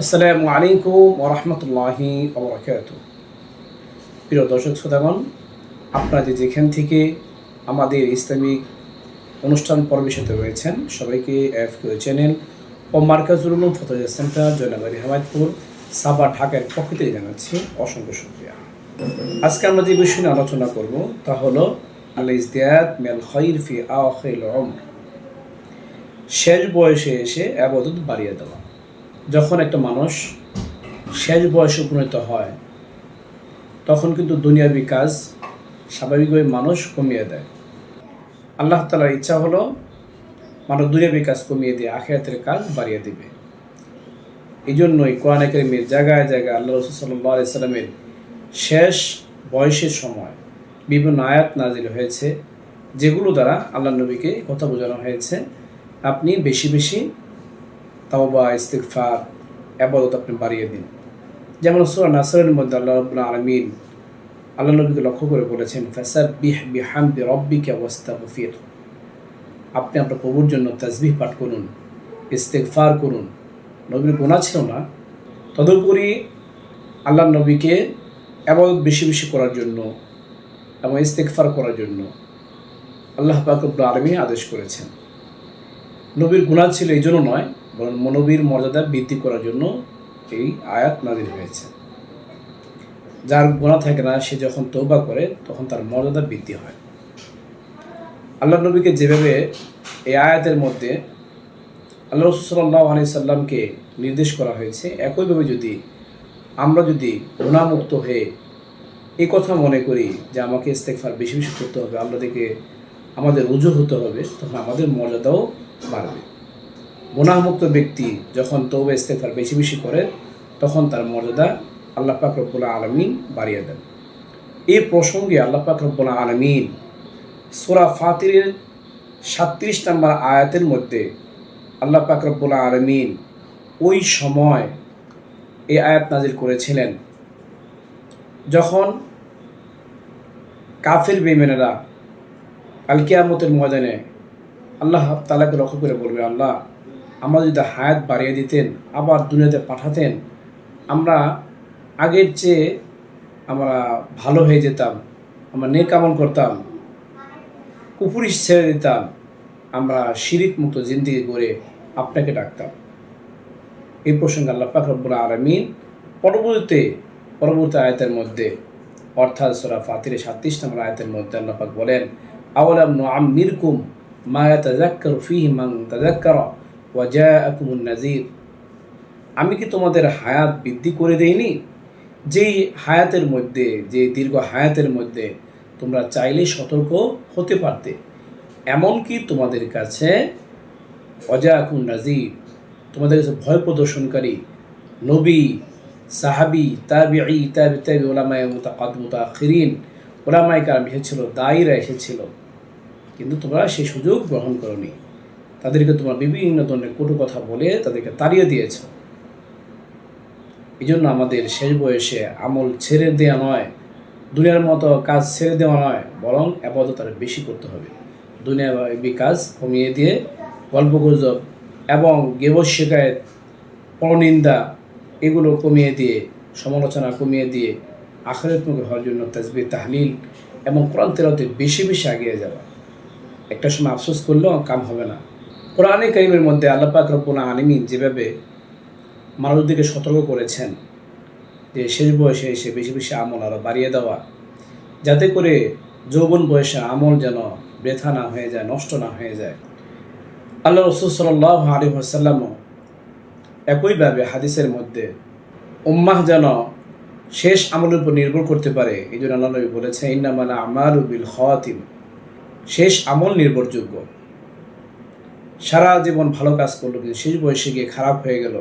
আসসালামু আলাইকুম ওয়া রাহমাতুল্লাহি ওয়া বারাকাতুহু। প্রিয় দর্শক শ্রোতাগণ, আপনারা যেখান থেকে আমাদের ইসলামিক অনুষ্ঠান পরিবেশিত সাথে রয়েছেন, সবাইকে এফকিউ চ্যানেল ও মার্কাজুল উলুম ফতোয়া সেন্টার জয়নাবাড়ি হামাদপুর সাভার ঢাকার পক্ষ থেকে জানাচ্ছি অসংখ্য শুকরিয়া। আজকে আমরা যে বিষয় নিয়ে আলোচনা করব তা হলো আল ইজতিহাদ মিনাল খায়র ফি আখিরিল উমর। শেষ বয়সে এসে ইবাদত বাড়িয়ে দেওয়া। যখন একটা মানুষ শেষ বয়সে উপনীত হয় তখন কিন্তু দুনিয়াবি কাজ স্বাভাবিকভাবে মানুষ কমিয়ে দেয়। আল্লাহ তাআলার ইচ্ছা হলো মানুষ দুনিয়াবি কাজ কমিয়ে দিয়ে আখিরাতের কাজ বাড়িয়ে দিবে। এই জন্যই কোরআনে কারীমের জায়গায় জায়গায় আল্লাহ রাসূল সাল্লাল্লাহু আলাইহি সাল্লামের শেষ বয়সের সময় বিভিন্ন আয়াত নাজিল হয়েছে, যেগুলো দ্বারা আল্লাহ নবীকে কথা বোঝানো হয়েছে আপনি বেশি বেশি তাওবা, ইস্তিগফার, ইবাদত আপনি বাড়িয়ে দিন। যেমন সূরা নাসরের মধ্যে আল্লাহ রাব্বুল আলামিন আল্লাহ নবীকে লক্ষ্য করে বলেছেন, ফাসাব্বিহ বিহামদি রাব্বিকা ওয়াস্তাগফির। আপনি আপনার প্রভুর জন্য তাসবিহ পাঠ করুন, ইস্তিগফার করুন। নবীর গুনাহ ছিল না, তদুপরি আল্লাহ নবীকে ইবাদত বেশি বেশি করার জন্য এবং ইস্তিগফার করার জন্য আল্লাহ পাক রব্বুল আলামিন আদেশ করেছেন। নবীর গুনাহ ছিল এই জন্য নয়, বরং নবীর মর্যাদা বৃদ্ধি করার জন্য এই আয়াত নাযিল হয়েছে। যার গুনাহ থাকে না সে যখন তওবা করে তখন তার মর্যাদা বৃদ্ধি হয়। আল্লাহ নবীকে যেভাবে এই আয়াতের মধ্যে আল্লাহ রাসূল সাল্লাল্লাহু আলাইহি সাল্লামকে নির্দেশ করা হয়েছে, একইভাবে যদি আমরা গুনাহমুক্ত হয়ে এই কথা মনে করি যে আমাকে ইস্তেগফার বেশি বেশি করতে হবে, আল্লাহ থেকে আমাদের রুজু হতে হবে, তখন আমাদের মর্যাদাও বাড়বে। গুনাহমুক্ত ব্যক্তি যখন তওবা ইস্তেগফার বেশি বেশি করে তখন তার মর্যাদা আল্লাহ পাক রব্বুল আলামিন বাড়িয়ে দেন। এই প্রসঙ্গে আল্লাহ পাক রব্বুল আলামিন সূরা ফাতিরের ৩৭ নম্বর আয়াতের মধ্যে আল্লাহ পাক রব্বুল আলামিন ওই সময় এই আয়াত নাজিল করেছিলেন যখন কাফির বেঈমানেরা কাল কিয়ামতের ময়দানে আল্লাহ তাআলাকে লক্ষ্য করে বলবে, আল্লাহ আমাদের যদি হায়াত বাড়িয়ে দিতেন, আবার দুনিয়াতে পাঠাতেন, আমরা আগের চেয়ে আমরা ভালো হয়ে যেতাম, আমরা নেক আমল করতাম, কুফরি ছেড়ে দিতাম, আমরা শিরিক মুক্ত জিন্দেগি করে আপনাকে ডাকতাম। এই প্রসঙ্গে আল্লাহ পাক রব্বুল আলামিন পরবর্তী আয়াতের মধ্যে অর্থাৎ সূরা ফাতিরের ৩৭ নম্বর আয়াতের মধ্যে আল্লাহ পাক বলেন, আওয়ালাম নুআম্মিরকুম মা ইয়াতাযাক্কারু ফীহি মান তাযাক্কারা ওয়া জাআকুমুন নাযীর। আমি কি তোমাদের হায়াত বৃদ্ধি করে দেইনি, যেই হায়াতের মধ্যে, যে দীর্ঘ হায়াতের মধ্যে তোমরা চাইলেই সতর্ক হতে পারতে, এমনকি তোমাদের কাছে ওয়াজাআকুম নাযীর, তোমাদের কাছে ভয় প্রদর্শনকারী নবী, সাহাবী, তাবিঈ, তাবিঈ, উলামায়ে মুতাআখিরিন, উলামায়ে কেরাম এসেছিল, দায়ীরা এসেছিল, কিন্তু তোমরা সেই সুযোগ গ্রহণ করনি। তাদেরকে তোমরা বিভিন্ন ধরনের কটু কথা বলে তাদেরকে তাড়িয়ে দিয়েছ। এই জন্য আমাদের শেষ বয়সে আমল ছেড়ে দেওয়া নয়, দুনিয়ার মতো কাজ ছেড়ে দেওয়া নয়, বরং ইবাদত আরও বেশি করতে হবে। দুনিয়াবী কাজ কমিয়ে দিয়ে গল্পগুজব এবং গীবত শিকায়েত, পরনিন্দা এগুলো কমিয়ে দিয়ে, সমালোচনা কমিয়ে দিয়ে আখিরাতমুখী হওয়ার জন্য তাসবিহ, তাহলিল এবং কোরআন তেলাওয়াতে বেশি বেশি এগিয়ে যাওয়া। একটা সময় আফসোস করলেও কাম হবে না। কোরআনে কারীমের মধ্যে আল্লাহ পাক রব্বুল আলামিন যেভাবে মানুষদেরকে সতর্ক করেছেন যে শেষ বয়সে এসে বেশি বেশি আমল আরও বাড়িয়ে দেওয়া, যাতে করে যৌবন বয়সে আমল যেন বৃথা না হয়ে যায়, নষ্ট না হয়ে যায়। আল্লাহ রাসূল সাল্লাল্লাহু আলাইহি ওয়াসাল্লামও একইভাবে হাদিসের মধ্যে উম্মাহ যেন শেষ আমলের উপর নির্ভর করতে পারে, এই জন্য আল্লাহ নবী বলেছেন, ইন্নামাল আমালু বিল খাওয়াতিম, শেষ আমল নির্ভরযোগ্য। সারা জীবন ভালো কাজ করলো, কিন্তু শেষ বয়সে গিয়ে খারাপ হয়ে গেল,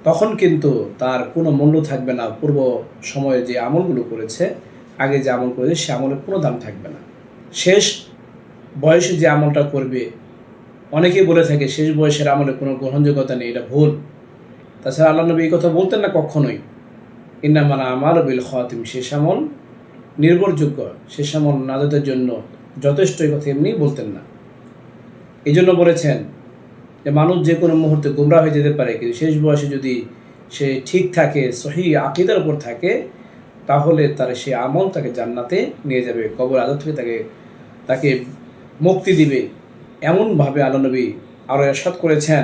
তখন কিন্তু তার কোনো মূল্য থাকবে না। পূর্ব সময়ে যে আমলগুলো করেছে, আগে যে আমল করেছে, সে আমলের কোনো দাম থাকবে না। শেষ বয়সে যে আমলটা করবে, অনেকেই বলে থাকে শেষ বয়সের আমলের কোনো গ্রহণযোগ্যতা নেই, এটা ভুল। তাছাড়া আল্লাহ নবী এই কথা বলতেন না কখনোই, ইন্নামাল আমালু বিল খাওয়াতিম, শেষ আমল নির্ভরযোগ্য, শেষ আমল নাজাতের জন্য যথেষ্ট, এই কথা এমনি বলতেন না। এই জন্য বলেছেন যে মানুষ যে কোনো মুহূর্তে গুমরা হয়ে যেতে পারে, কিন্তু শেষ বয়সে যদি সে ঠিক থাকে, সহি আকীদার উপর থাকে, তাহলে তার সে আমল তাকে জান্নাতে নিয়ে যাবে, কবর আযাব থেকে তাকে তাকে মুক্তি দিবে। এমনভাবে আল্লাহ নবী আরও ইরশাদ করেছেন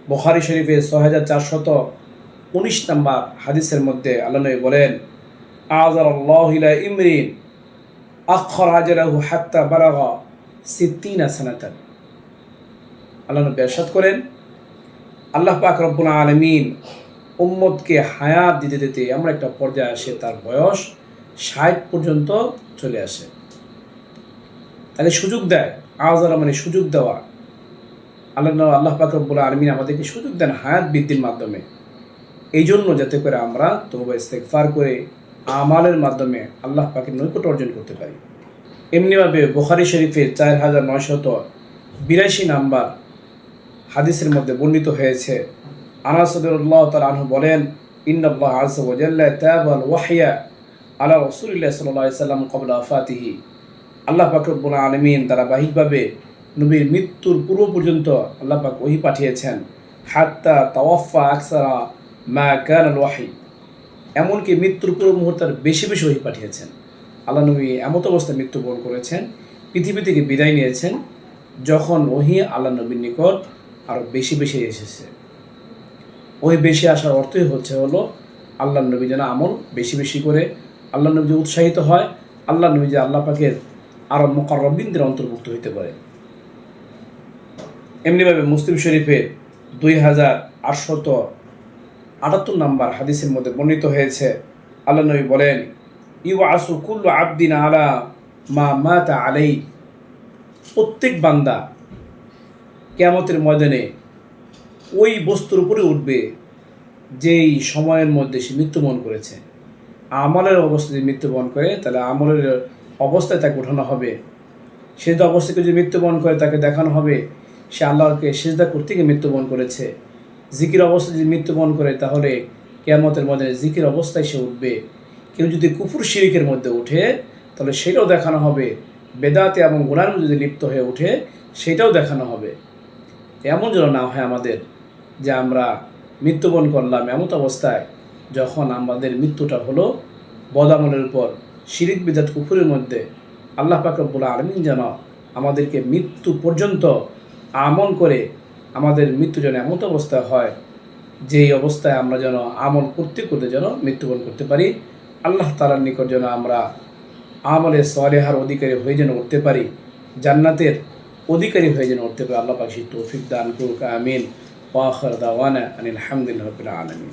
বুখারী শরীফে 6419 নম্বর হাদিসের মধ্যে আল্লাহ নবী বলেন, আযারাল্লাহু ইলা ইমরিন আখখারা আজরাহু হাত্তা বালাগা 60 সানাতান। আল্লাহ নবী ইরশাদ করেন, আল্লাহ পাক রব্বুল আলামিন উম্মতকে হায়াত দিতে দিতে এমন একটা পর্যায়ে আসে তার বয়স 60 পর্যন্ত চলে আসে। তাহলে সুযোগ দেয়, আযারা মানে সুযোগ দেওয়া। আল্লাহ পাক রব্বুল আলামিন আমাদেরকে সুযোগ দেন হায়াত বৃদ্ধির মাধ্যমে, এই জন্য যাতে করে আমরা তওবা ইস্তেগফার করে আমালের মাধ্যমে আল্লাহ পাকের নৈকট্য অর্জন করতে পারি। এমনিভাবে বুখারী শরীফের 4982 নাম্বার হাদিসের মধ্যে বর্ণিত হয়েছে, আনাস রাদিয়াল্লাহু তাআলা আনহু বলেন, ইন্নাল্লাহ আযজা ওয়া জাল্লা তাবাল ওয়াহইয়া আলা রাসূলিল্লাহ সাল্লাল্লাহু আলাইহি সাল্লাম ক্বাবলা ওয়াফাতিহি। আল্লাহ পাক রব্বুল আলামিন ধারাবাহিকভাবে নবীর মৃত্যুর পূর্ব পর্যন্ত আল্লাহ পাক ওহী পাঠিয়েছেন, হাত্তা তাওয়াফা আকসারা মা কানাল ওয়াহী, এমনকি মৃত্যুর পূর্ব মুহূর্তের বেশি বেশি ওহী পাঠিয়েছেন। আল্লাহ নবী এমত অবস্থায় মৃত্যুবরণ করেছেন, পৃথিবী থেকে বিদায় নিয়েছেন, যখন ওহী আল্লাহ নবীর নিকট আরও বেশি বেশি এসেছে। ওই বেশি আসার অর্থই হলো আল্লাহ নবী যেন আমল বেশি বেশি করে, আল্লাহ নবী যে উৎসাহিত হয়, আল্লাহ নবী যে আল্লাহ পাকের আরও মুকাররবিনদের অন্তর্ভুক্ত হইতে পারে। এমনিভাবে মুসলিম শরীফের 2878 নম্বর হাদিসের মধ্যে বর্ণিত হয়েছে, আল্লাহ নবী বলেন, ইউআসু কুল্লু আবদিন আলা মা মাতা আলাই, প্রত্যেক বান্দা কিয়ামতের ময়দানে ওই বস্তুর উপরে উঠবে যেই সময়ের মধ্যে সে মৃত্যুবরণ করেছে। আমলের অবস্থায় যদি মৃত্যুবরণ করে, তাহলে আমলের অবস্থায় তাকে উঠানো হবে। সেজদা অবস্থায় যদি মৃত্যুবরণ করে, তাকে দেখানো হবে সে আল্লাহকে সেজদা করতে গিয়ে মৃত্যুবরণ করেছে। জিকির অবস্থায় যদি মৃত্যুবরণ করে, তাহলে কিয়ামতের ময়দানে জিকির অবস্থায় সে উঠবে। কেউ যদি কুফর শিরকের মধ্যে উঠে, তাহলে সেটাও দেখানো হবে। বেদাতে এবং গুনাহের মধ্যে যদি লিপ্ত হয়ে উঠে, সেটাও দেখানো হবে। এমন যেন না হয় আমাদের যে আমরা মৃত্যুবরণ করলাম এমত অবস্থায় যখন আমাদের মৃত্যুটা হলো বদামলের উপর, শিরিক বিদআত কুফরের মধ্যে। আল্লাহ পাক রব্বুল আলামিন যেন আমাদেরকে মৃত্যু পর্যন্ত আমল করে আমাদের মৃত্যু যেন এমত অবস্থায় হয়, যেই অবস্থায় আমরা যেন আমল করতে করতে যেন মৃত্যুবরণ করতে পারি। আল্লাহ তাআলার নিকট যেন আমরা আমলে সালেহার অধিকারী হয়ে যেন উঠতে পারি, জান্নাতের অধিকারী হয়ে যেন উঠতে পারি। আল্লাহ পাক সেই তৌফিক দান করুক, আমিন। ওয়া আখির দাওয়ানা আনিল হামদুলিল্লাহি রাব্বিল আলামিন।